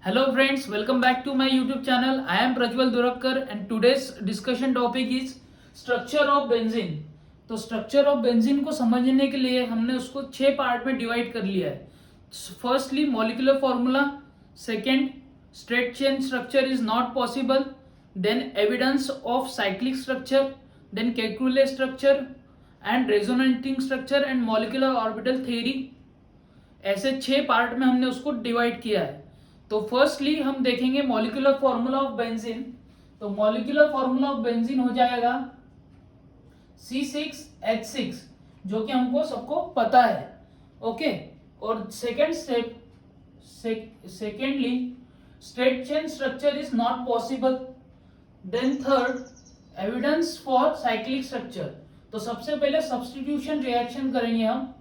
Hello friends, welcome back to my YouTube channel. I am Prajwal Durakkar and today's discussion topic is structure of benzene. तो structure of benzene को समझने के लिए हमने उसको 6 part में डिवाइड कर लिया है. Firstly molecular formula, second straight chain structure is not possible, then evidence of cyclic structure, then Kekule structure and resonating structure and molecular orbital theory. ऐसे 6 पार्ट में हमने उसको डिवाइड किया है. तो फर्स्टली हम देखेंगे मॉलिक्यूलर फॉर्मूला ऑफ बेंजीन. तो मॉलिक्यूलर फॉर्मूला ऑफ बेंजीन हो जाएगा C6H6, जो कि हमको सबको पता है. ओके. और second step, secondly straight chain structure is not possible. Then third evidence for cyclic structure. तो सबसे पहले सब्स्टिट्यूशन रिएक्शन करेंगे हम.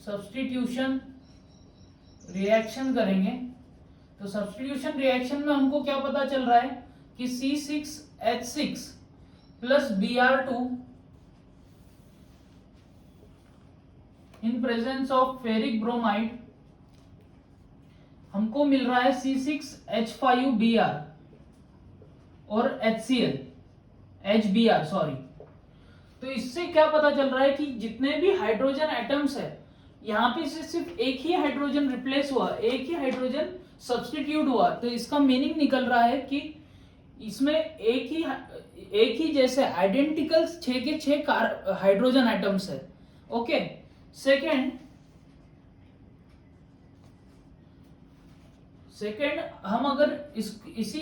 सब्स्टिट्यूशन रिएक्शन करेंगे. तो सब्स्टिट्यूशन रिएक्शन में हमको क्या पता चल रहा है कि C6H6 plus Br2 in presence of ferric bromide हमको मिल रहा है C6H5Br और HCl HBr सॉरी. तो इससे क्या पता चल रहा है कि जितने भी हाइड्रोजन एटम्स है यहाँ पे से सिर्फ एक ही हाइड्रोजन रिप्लेस हुआ, एक ही हाइड्रोजन सब्स्टिट्यूट हुआ. तो इसका मीनिंग निकल रहा है कि इसमें एक ही जैसे आइडेंटिकल 6 के 6 हाइड्रोजन एटम्स है. ओके. सेकेंड हम अगर इसी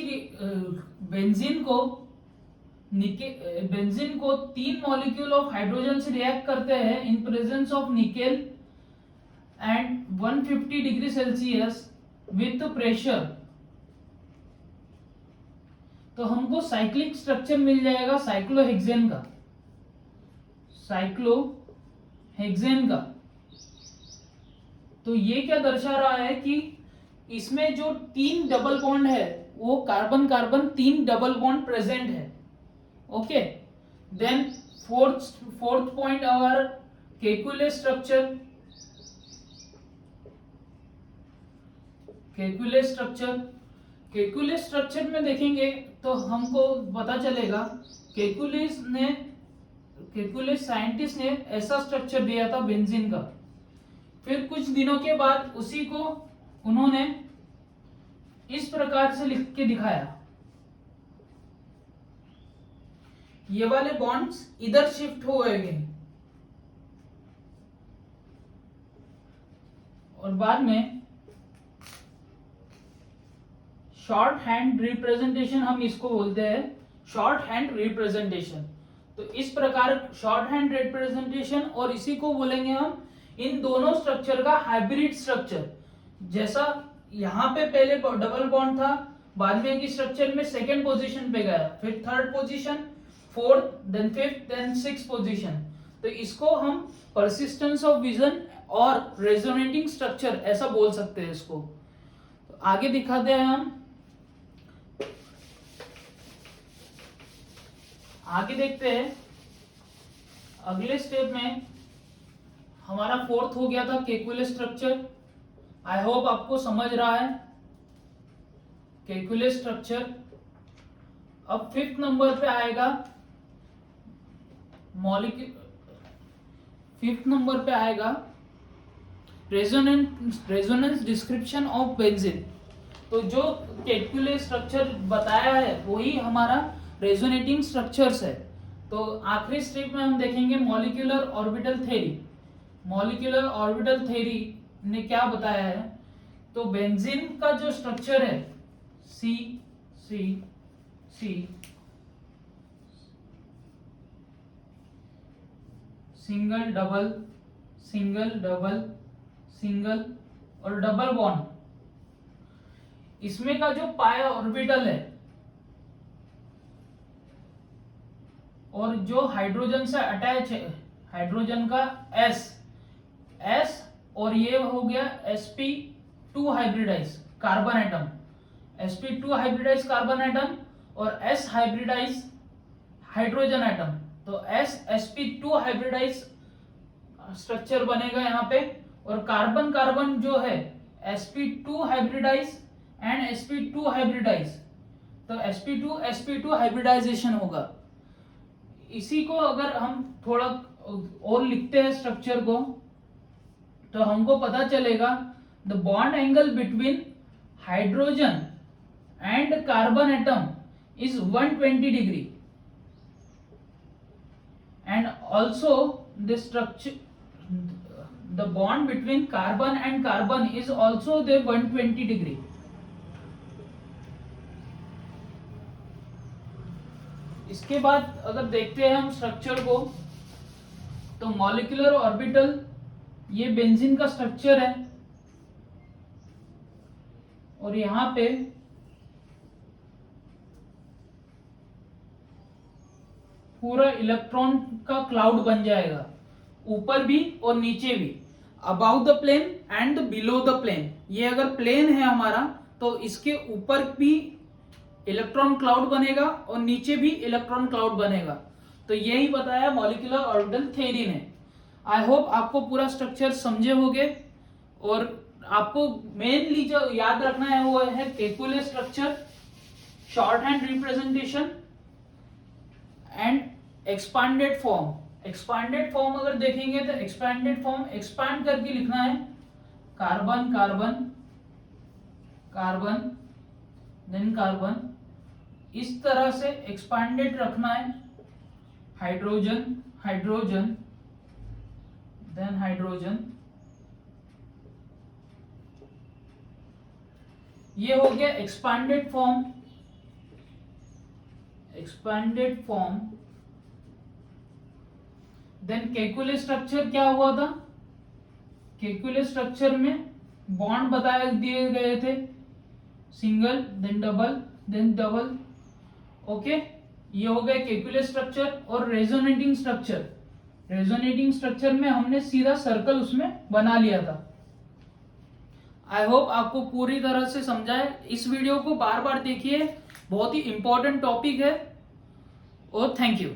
बेंजीन को 3 मॉलिक्यूल ऑफ हाइड्रोजन से रिएक्ट करते हैं in presence of nickel and 150 degree Celsius with pressure, तो हमको साइक्लिक स्ट्रक्चर मिल जाएगा साइक्लोहेक्सेन का. तो ये क्या दर्शा रहा है कि इसमें जो 3 डबल बॉन्ड है वो carbon carbon 3 double bond present है. Okay. Then fourth point our Kekule structure. Kekule structure में देखेंगे तो हमको पता चलेगा केकुले साइंटिस्ट ने ऐसा स्ट्रक्चर दिया था बेंजीन का. फिर कुछ दिनों के बाद उसी को उन्होंने इस प्रकार से लिख के दिखाया. ये वाले बॉन्ड्स इधर शिफ्ट हो गए और बाद में शॉर्ट हैंड रिप्रेजेंटेशन हम इसको बोलते हैं. Short hand representation. तो इस प्रकार शॉर्ट हैंड रिप्रेजेंटेशन और इसी को बोलेंगे हम इन दोनों स्ट्रक्चर का हाइब्रिड स्ट्रक्चर. जैसा यहाँ पे पहले डबल बॉन्ड था, बाद में की स्ट्रक्चर में सेकेंड पोजीशन पे गया, फिर third position, fourth, then fifth, then sixth position. तो इसको हम परसिस्टेंस ऑफ विजन और रेजोनेटिंग स्ट्रक्चर ऐसा बोल सकते हैं इसको. तो आगे दिखाते हैं हम. आगे देखते हैं. अगले स्टेप में हमारा फोर्थ हो गया था केकुले स्ट्रक्चर. आई होप आपको समझ रहा है केकुले स्ट्रक्चर. अब फिफ्थ नंबर पे आएगा रेजोनेंस डिस्क्रिप्शन ऑफ बेंजीन. तो जो केकुले स्ट्रक्चर बताया है वही हमारा रेजोनेटिंग स्ट्रक्चर्स है. तो आखिरी स्टेप में हम देखेंगे molecular orbital theory. Molecular orbital theory ने क्या बताया है. तो बेंजीन का जो स्ट्रक्चर है C C C single double single double single और डबल बॉन्ड, इसमें का जो पाई ऑर्बिटल है और जो हाइड्रोजन से अटैच है, हाइड्रोजन का एस और ये हो गया sp2 hybridize carbon atom, sp2 hybridize carbon atom और s हाइब्रिडाइज हाइड्रोजन एटम. तो sp2 हाइब्रिडाइज स्ट्रक्चर बनेगा यहाँ पे. और कार्बन कार्बन जो है sp2 hybridise and sp2 hybridise, तो sp2 हाइब्रिडाइजेशन होगा। इसी को अगर हम थोड़ा और लिखते हैं स्ट्रक्चर को, तो हमको पता चलेगा the bond angle between hydrogen and carbon atom is 120 degree, and also the structure, the bond between carbon and carbon is also the 120 degree. इसके बाद अगर देखते हैं हम स्ट्रक्चर को, तो मॉलिक्यूलर ऑर्बिटल, ये बेंजीन का स्ट्रक्चर है, और यहां पे पूरा इलेक्ट्रॉन का क्लाउड बन जाएगा, ऊपर भी और नीचे भी, about the plane and below the plane. ये अगर प्लेन है हमारा, तो इसके ऊपर भी इलेक्ट्रॉन क्लाउड बनेगा और नीचे भी इलेक्ट्रॉन क्लाउड बनेगा। तो यही बताया मॉलिक्यूलर ऑर्बिटल थ्योरी ने। आई होप आपको पूरा स्ट्रक्चर समझे होंगे, और आपको मेनली जो याद रखना है वो है Kekule structure, shorthand representation and expanded form. Expanded form अगर देखेंगे तो एक्सपांडेड फॉर्म एक्सपांड करके लिखना है, carbon carbon carbon then carbon, इस तरह से एक्सपांडेड रखना है, हाइड्रोजन हाइड्रोजन देन हाइड्रोजन। ये हो गया expanded form. Expanded form. Then Kekule structure क्या हुआ था? केकुले स्ट्रक्चर में बॉन्ड बताए दिए गए थे, सिंगल देन डबल। ओके, ये हो गए केकुले स्ट्रक्चर। और रेजोनेटिंग स्ट्रक्चर, रेजोनेटिंग स्ट्रक्चर में हमने सीधा सर्कल उसमें बना लिया था। आई होप आपको पूरी तरह से समझा है। इस वीडियो को बार बार देखिए, बहुत ही इंपॉर्टेंट टॉपिक है। और थैंक यू।